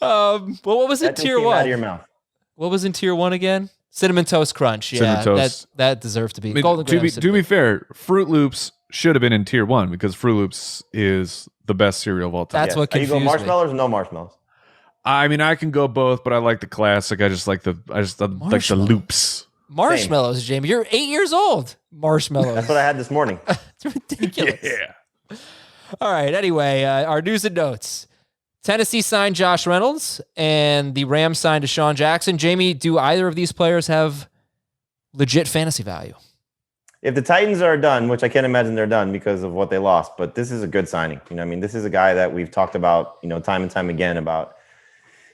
S1: Well, what was in tier 1?
S3: Out of your mouth.
S1: What was in tier 1 again? Cinnamon Toast Crunch. Yeah,
S2: Cinnamon Toast.
S1: That deserved to be.
S2: I mean,
S1: Golden Grams.
S2: To be fair, Fruit Loops should have been in tier 1 because Fruit Loops is the best cereal of all time.
S1: That's what confused me.
S3: Are you going marshmallows or no marshmallows?
S2: I mean, I can go both, but I like the classic. I like the loops.
S1: Marshmallows, Jamey. You're 8 years old. Marshmallows.
S3: That's what I had this morning.
S1: It's ridiculous.
S2: Yeah.
S1: All right. Anyway, our news and notes. Tennessee signed Josh Reynolds, and the Rams signed DeSean Jackson. Jamey, do either of these players have legit fantasy value?
S3: If the Titans are done, which I can't imagine they're done because of what they lost, but this is a good signing. This is a guy that we've talked about, time and time again about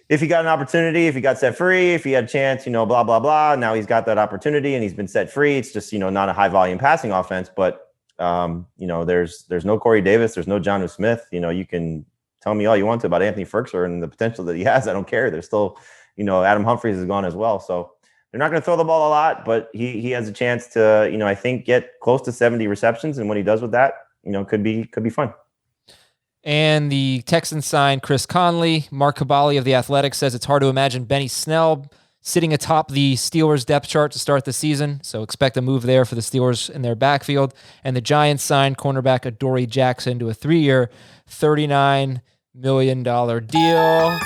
S3: if he got an opportunity, if he got set free, if he had a chance, blah, blah, blah. Now he's got that opportunity and he's been set free. It's just, not a high volume passing offense, but, there's no Corey Davis. There's no Jonnu Smith. You can tell me all you want to about Anthony Ferguson and the potential that he has. I don't care. There's still, Adam Humphries is gone as well. So they're not going to throw the ball a lot, but he has a chance to, I think get close to 70 receptions. And when he does with that, could be fun.
S1: And the Texans signed Chris Conley. Mark Cabali of The Athletic says it's hard to imagine Benny Snell sitting atop the Steelers depth chart to start the season. So expect a move there for the Steelers in their backfield. And the Giants signed cornerback Adoree Jackson to a 3-year, $39 million deal.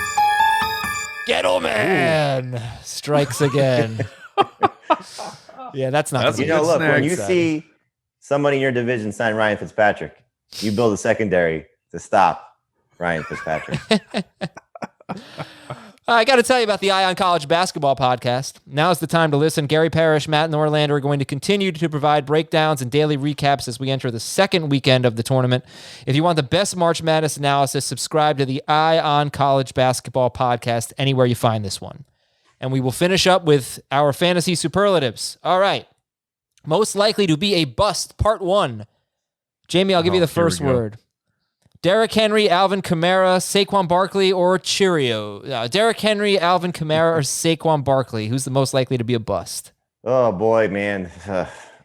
S1: Gettleman strikes again. Yeah, that's not.
S3: Look, when you see somebody in your division sign Ryan Fitzpatrick, you build a secondary to stop Ryan Fitzpatrick.
S1: I got to tell you about the Eye on College Basketball podcast. Now's the time to listen. Gary Parrish, Matt Norlander are going to continue to provide breakdowns and daily recaps as we enter the second weekend of the tournament. If you want the best March Madness analysis, subscribe to the Eye on College Basketball podcast anywhere you find this one. And we will finish up with our fantasy superlatives. All right. Most likely to be a bust, part 1. Jamey, I'll give you the first word. Derrick Henry, Alvin Kamara, Saquon Barkley, or Cheerio? Derrick Henry, Alvin Kamara, or Saquon Barkley? Who's the most likely to be a bust?
S3: Oh, boy, man.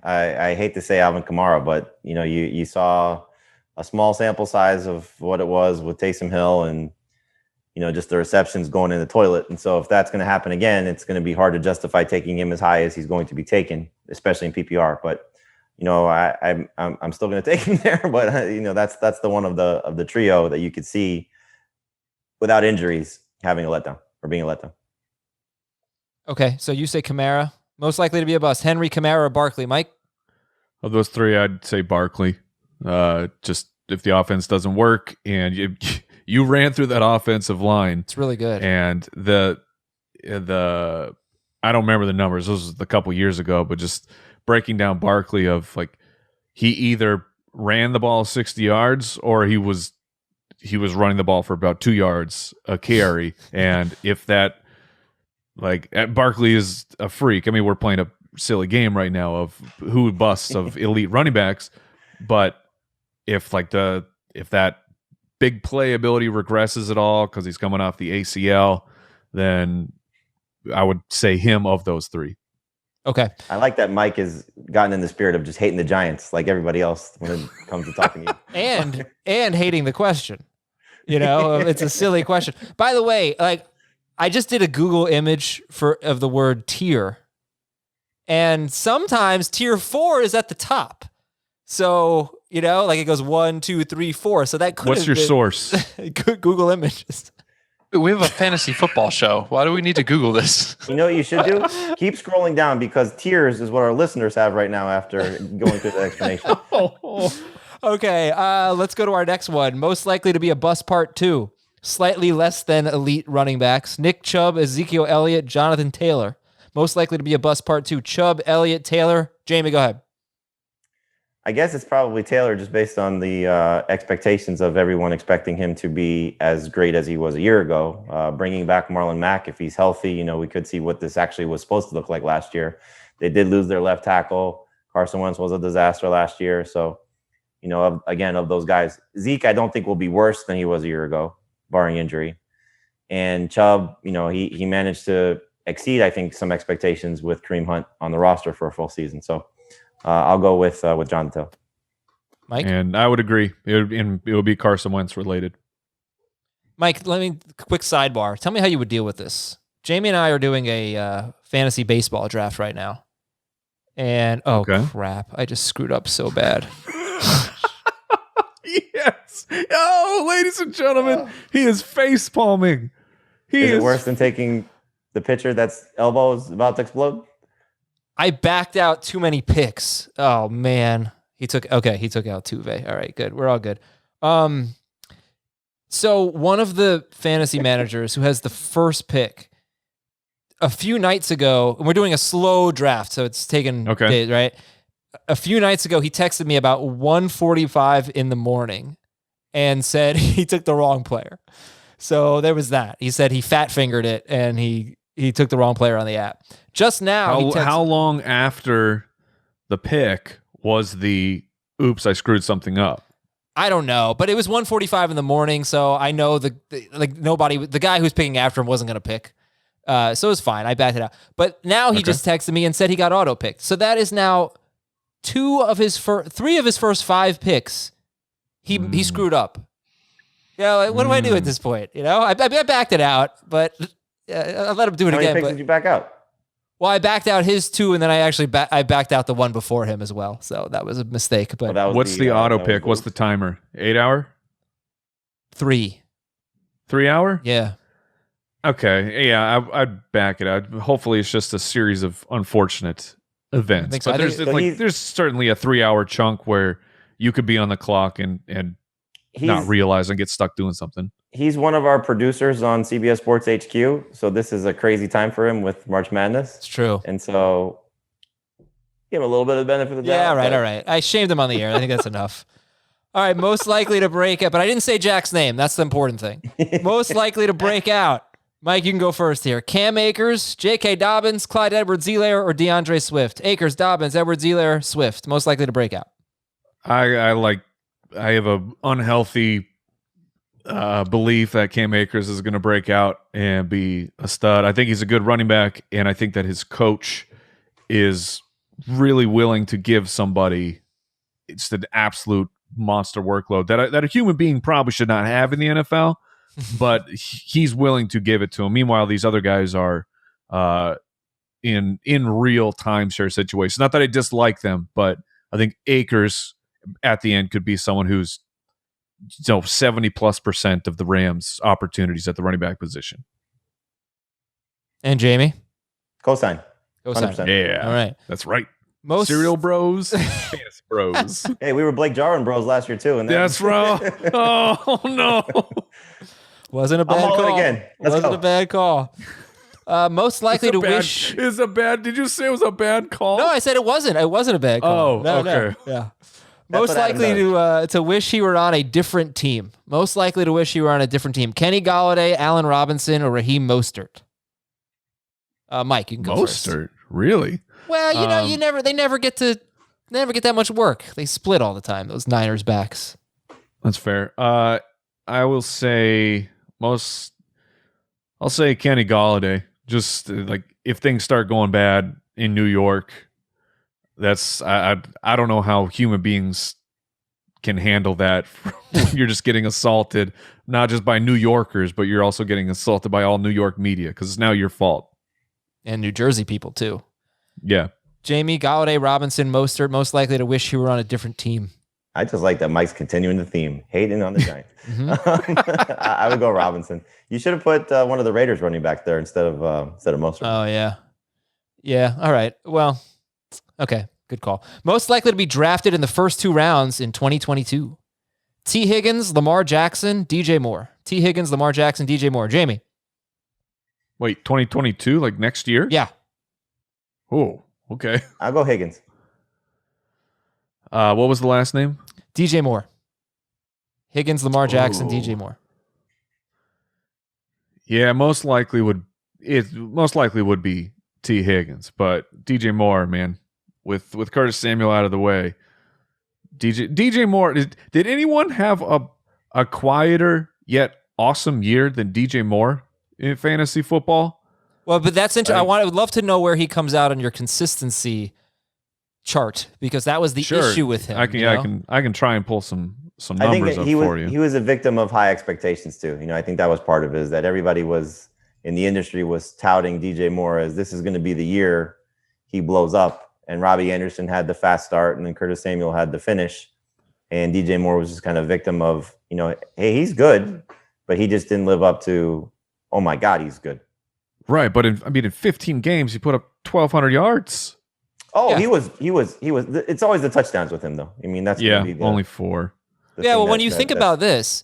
S3: I hate to say Alvin Kamara, but, you saw a small sample size of what it was with Taysom Hill and, just the receptions going in the toilet. And so if that's going to happen again, it's going to be hard to justify taking him as high as he's going to be taken, especially in PPR. But I'm still going to take him there, but that's the one of the trio that you could see without injuries having a letdown or being a letdown.
S1: Okay, so you say Kamara, most likely to be a bust. Henry, Kamara, or Barkley, Mike?
S2: Of those three, I'd say Barkley. Just if the offense doesn't work, and you ran through that offensive line,
S1: it's really good.
S2: And the I don't remember the numbers. This was a couple years ago, but just breaking down Barkley of like he either ran the ball 60 yards or he was he was running the ball for about 2 yards a carry. And if that, like, Barkley is a freak. I mean, we're playing a silly game right now of who busts of elite running backs, but if that big play ability regresses at all because he's coming off the ACL, then I would say him of those three.
S1: Okay.
S3: I like that Mike has gotten in the spirit of just hating the Giants like everybody else when it comes to talking to you.
S1: and hating the question. It's a silly question. By the way, like, I just did a Google image of the word tier. And sometimes tier 4 is at the top. So, like it goes 1, 2, 3, 4. So that could
S2: What's your source?
S1: Google images.
S4: We have a fantasy football show. Why do we need to Google this?
S3: You know what you should do? Keep scrolling down because tiers is what our listeners have right now after going through the explanation.
S1: Okay, let's go to our next one. Most likely to be a bust part 2. Slightly less than elite running backs. Nick Chubb, Ezekiel Elliott, Jonathan Taylor. Most likely to be a bust part 2. Chubb, Elliott, Taylor. Jamey, go ahead.
S3: I guess it's probably Taylor just based on the expectations of everyone expecting him to be as great as he was a year ago. Bringing back Marlon Mack, if he's healthy, we could see what this actually was supposed to look like last year. They did lose their left tackle. Carson Wentz was a disaster last year. So, of those guys, Zeke, I don't think will be worse than he was a year ago, barring injury. And Chubb, he managed to exceed, I think, some expectations with Kareem Hunt on the roster for a full season. So, I'll go with Jonathan.
S1: Mike?
S2: And I would agree. It would be Carson Wentz related.
S1: Mike, quick sidebar. Tell me how you would deal with this. Jamey and I are doing a fantasy baseball draft right now. And, crap. I just screwed up so bad.
S2: Yes. Oh, ladies and gentlemen, he is face palming.
S3: Is it worse than taking the pitcher that's elbow is about to explode?
S1: I backed out too many picks. Oh man. He took out Tuve. All right, good. We're all good. So one of the fantasy managers who has the first pick a few nights ago, and we're doing a slow draft, so it's taken days, right? A few nights ago, he texted me about 1:45 in the morning and said he took the wrong player. So there was that. He said he fat fingered it and he took the wrong player on the app. Just now,
S2: how long after the pick was the oops, I screwed something up?
S1: I don't know, but it was 1:45 in the morning, so I know the guy who's picking after him wasn't going to pick. So it was fine. I backed it out. But now he just texted me and said he got auto-picked. So that is now 3 of his first 5 picks. He screwed up. What do I do at this point? I backed it out, but I let him do it again.
S3: How many picks did you back out?
S1: Well, I backed out his 2, and then I actually I backed out the one before him as well. So that was a mistake. But
S2: what's the auto pick? What's the timer? 8 hour?
S1: 3.
S2: 3 hour?
S1: Yeah.
S2: Okay. Yeah, I'd back it out. Hopefully, it's just a series of unfortunate events.
S1: I think so.
S2: But there's certainly a 3 hour chunk where you could be on the clock and not realize and get stuck doing something.
S3: He's one of our producers on CBS Sports HQ, so this is a crazy time for him with March Madness.
S1: It's true.
S3: And so give him a little bit of the benefit of the doubt.
S1: Yeah, all right. I shamed him on the air. I think that's enough. All right, most likely to break out, but I didn't say Jack's name. That's the important thing. Most likely to break out. Mike, you can go first here. Cam Akers, J.K. Dobbins, Clyde Edwards-Helaire, or DeAndre Swift? Akers, Dobbins, Edwards-Helaire, Swift. Most likely to break out.
S2: I have a unhealthy belief that Cam Akers is going to break out and be a stud. I think he's a good running back, and I think that his coach is really willing to give somebody it's an absolute monster workload that a human being probably should not have in the NFL, but he's willing to give it to him. Meanwhile, these other guys are in real timeshare situations. Not that I dislike them, but I think Akers at the end could be someone who's 70+% of the Rams' opportunities at the running back position.
S1: And Jamey?
S3: Cosign.
S1: 100%.
S2: Yeah.
S1: All right.
S2: That's right.
S1: Most
S2: Serial Bros, Fantasy Bros.
S3: Hey, we were Blake Jarwin Bros last year too. And
S2: that's wrong. Oh no.
S1: Wasn't a bad call.
S3: Again.
S1: Wasn't a bad call. Most likely to wish.
S2: Is a bad. Did you say it was a bad call?
S1: No, I said it wasn't. It wasn't a bad call.
S2: Oh, okay.
S1: No. Yeah. Most likely to wish he were on a different team. Most likely to wish he were on a different team. Kenny Golladay, Allen Robinson, or Raheem Mostert. Mike, you can go first.
S2: Mostert, really?
S1: Well, they never get that much work. They split all the time. Those Niners backs.
S2: That's fair. I will say I'll say Kenny Golladay. Just like if things start going bad in New York, that's I don't know how human beings can handle that. You're just getting assaulted, not just by New Yorkers, but you're also getting assaulted by all New York media because it's now your fault.
S1: And New Jersey people too.
S2: Yeah.
S1: Jamey, Golladay, Robinson, Mostert, most likely to wish he were on a different team.
S3: I just like that Mike's continuing the theme, hating on the Giants. I would go Robinson. You should have put one of the Raiders running back there instead of Mostert.
S1: Oh yeah. All right. Well, okay, good call. Most likely to be drafted in the first 2 rounds in 2022. T. Higgins, Lamar Jackson, DJ Moore. T. Higgins, Lamar Jackson, DJ Moore. Jamey.
S2: Wait, 2022, like next year?
S1: Yeah.
S2: Oh, okay.
S3: I'll go Higgins.
S2: What was the last name?
S1: DJ Moore. Higgins, Lamar Jackson, DJ Moore.
S2: Yeah, most likely would be T. Higgins, but DJ Moore, man, with Curtis Samuel out of the way, DJ Moore. Did anyone have a quieter yet awesome year than DJ Moore in fantasy football?
S1: Well, but that's interesting. I would love to know where he comes out on your consistency chart because that was the issue with him.
S2: I can try and pull some numbers
S3: I think
S2: up for you.
S3: He was a victim of high expectations too. I think that was part of it, is that everybody was in the industry was touting DJ Moore as this is going to be the year he blows up. And Robbie Anderson had the fast start, and then Curtis Samuel had the finish. And DJ Moore was just kind of a victim of, hey, he's good, but he just didn't live up to, oh my God, he's good.
S2: Right, but in 15 games, he put up 1,200 yards.
S3: Oh, yeah. He was. It's always the touchdowns with him, though. That's
S2: only 4.
S1: Yeah, well, when you think about this,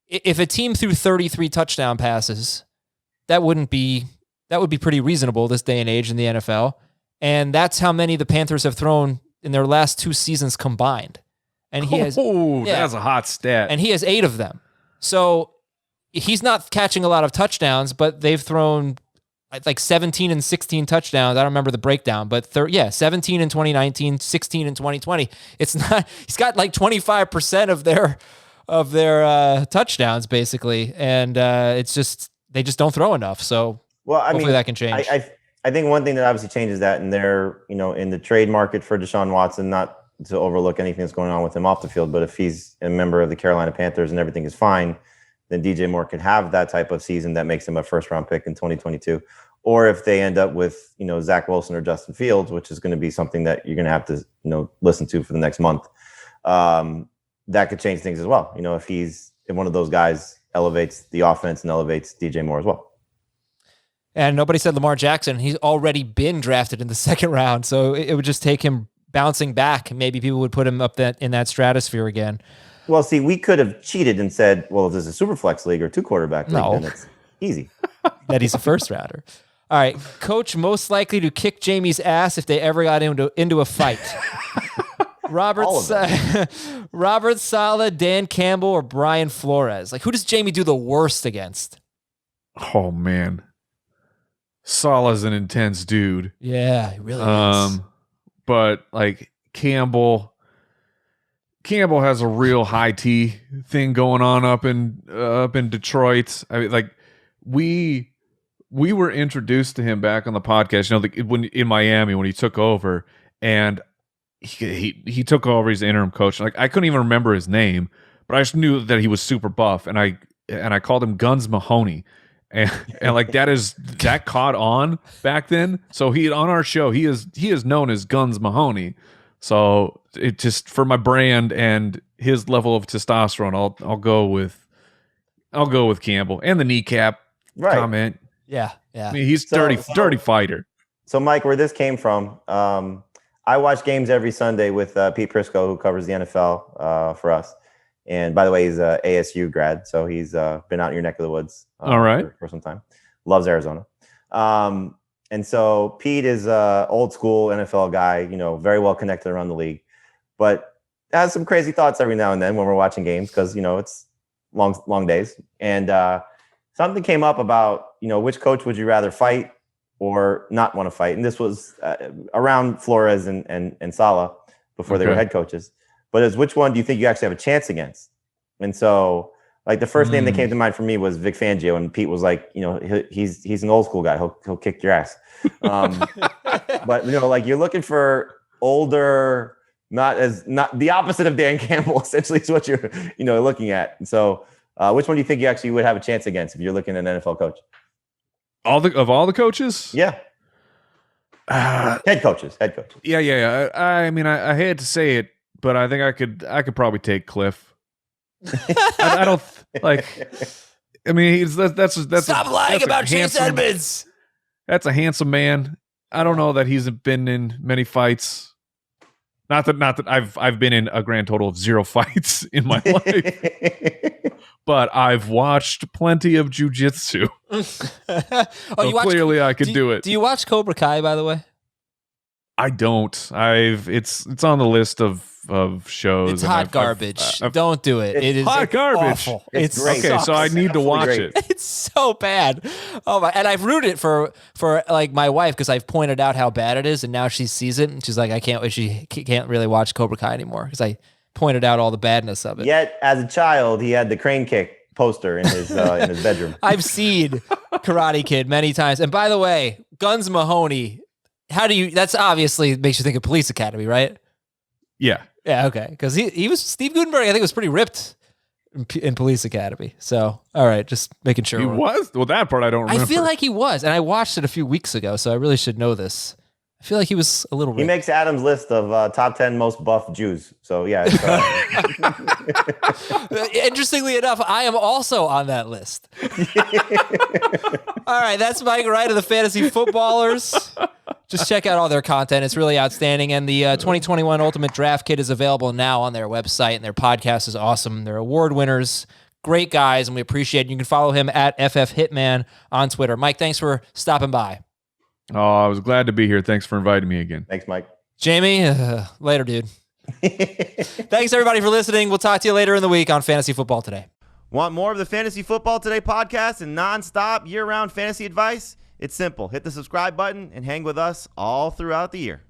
S1: if a team threw 33 touchdown passes, that would be pretty reasonable this day and age in the NFL, and that's how many the Panthers have thrown in their last 2 seasons combined. And he has.
S2: That's a hot stat.
S1: And he has 8 of them. So he's not catching a lot of touchdowns, but they've thrown like 17 and 16 touchdowns. I don't remember the breakdown, but 17 in 2019, 16 in 2020. It's not, he's got like 25% of their touchdowns basically. And it's just, they just don't throw enough. So hopefully that can change.
S3: I think one thing that obviously changes that, and they're, in the trade market for Deshaun Watson, not to overlook anything that's going on with him off the field, but if he's a member of the Carolina Panthers and everything is fine, then DJ Moore could have that type of season that makes him a first-round pick in 2022. Or if they end up with, Zach Wilson or Justin Fields, which is going to be something that you're going to have to, listen to for the next month, that could change things as well. If one of those guys elevates the offense and elevates DJ Moore as well.
S1: And nobody said Lamar Jackson. He's already been drafted in the 2nd round, so it would just take him bouncing back. Maybe people would put him up in that stratosphere again.
S3: Well, see, we could have cheated and said, well, if there's a super flex league or 2 quarterback league, then it's easy.
S1: That he's a first rounder. All right. Coach most likely to kick Jamey's ass if they ever got into a fight. Robert Saleh, Dan Campbell, or Brian Flores. Like, who does Jamey do the worst against?
S2: Oh, man. Saleh's an intense dude.
S1: Yeah, he really is.
S2: But, like, Campbell has a real high T thing going on up in Detroit. I mean, like we were introduced to him back on the podcast, when in Miami when he took over, and he took over as interim coach. Like I couldn't even remember his name, but I just knew that he was super buff, and I called him Guns Mahoney, and like that caught on back then. So on our show he is known as Guns Mahoney. So it just, for my brand and his level of testosterone, I'll go with Campbell and the kneecap comment.
S1: Yeah.
S2: I mean, he's dirty fighter.
S3: So Mike, where this came from, I watch games every Sunday with Pete Prisco, who covers the NFL for us. And by the way, he's a ASU grad, so he's been out in your neck of the woods.
S2: All right,
S3: for some time. Loves Arizona. And so Pete is a old school NFL guy, very well connected around the league. But has some crazy thoughts every now and then when we're watching games because, it's long days. And something came up about, which coach would you rather fight or not want to fight? And this was around Flores and Saleh before they were head coaches. But it's which one do you think you actually have a chance against? And so, like, the first name that came to mind for me was Vic Fangio, and Pete was like, he's an old school guy. He'll kick your ass. But like, you're looking for older, not the opposite of Dan Campbell. Essentially, is what you're looking at. And so, which one do you think you actually would have a chance against if you're looking at an NFL coach?
S2: All the coaches?
S3: Yeah. Head coaches.
S2: Yeah. I mean, I hate to say it, but I think I could probably take Cliff. I don't like. I mean, that's
S1: stop lying about Chase Edmonds.
S2: That's a handsome man. I don't know that he's been in many fights. Not that I've been in a grand total of 0 fights in my life. But I've watched plenty of jujitsu. Clearly I could do it.
S1: Do you watch Cobra Kai, by the way?
S2: I don't. It's on the list of shows.
S1: It's hot garbage. Don't do it. It is
S2: hot garbage.
S1: Awful.
S3: It's great.
S2: Okay, so I need to watch it.
S1: It's so bad. Oh my! And I've ruined it for like my wife because I've pointed out how bad it is, and now she sees it and she's like, she can't really watch Cobra Kai anymore because I pointed out all the badness of it.
S3: Yet, as a child, he had the crane kick poster in his bedroom.
S1: I've seen Karate Kid many times. And by the way, Guns Mahoney. That's obviously makes you think of Police Academy, right?
S2: Yeah.
S1: Yeah, okay. Because he was, Steve Gutenberg, I think, was pretty ripped in Police Academy. So, all right, just making sure.
S2: He was? Well, that part I don't remember.
S1: I feel like he was, and I watched it a few weeks ago, so I really should know this. I feel like he was a little ripped.
S3: He makes Adam's list of top 10 most buff Jews. So, yeah.
S1: Interestingly enough, I am also on that list. All right, that's Mike Wright of the Fantasy Footballers. Just check out all their content. It's really outstanding. And the 2021 Ultimate Draft Kit is available now on their website, and their podcast is awesome. They're award winners, great guys, and we appreciate it. You can follow him at FF Hitman on Twitter. Mike, thanks for stopping by.
S2: Oh, I was glad to be here. Thanks for inviting me again.
S3: Thanks, Mike.
S1: Jamey, later, dude. Thanks, everybody, for listening. We'll talk to you later in the week on Fantasy Football Today.
S3: Want more of the Fantasy Football Today podcast and nonstop year-round fantasy advice? It's simple. Hit the subscribe button and hang with us all throughout the year.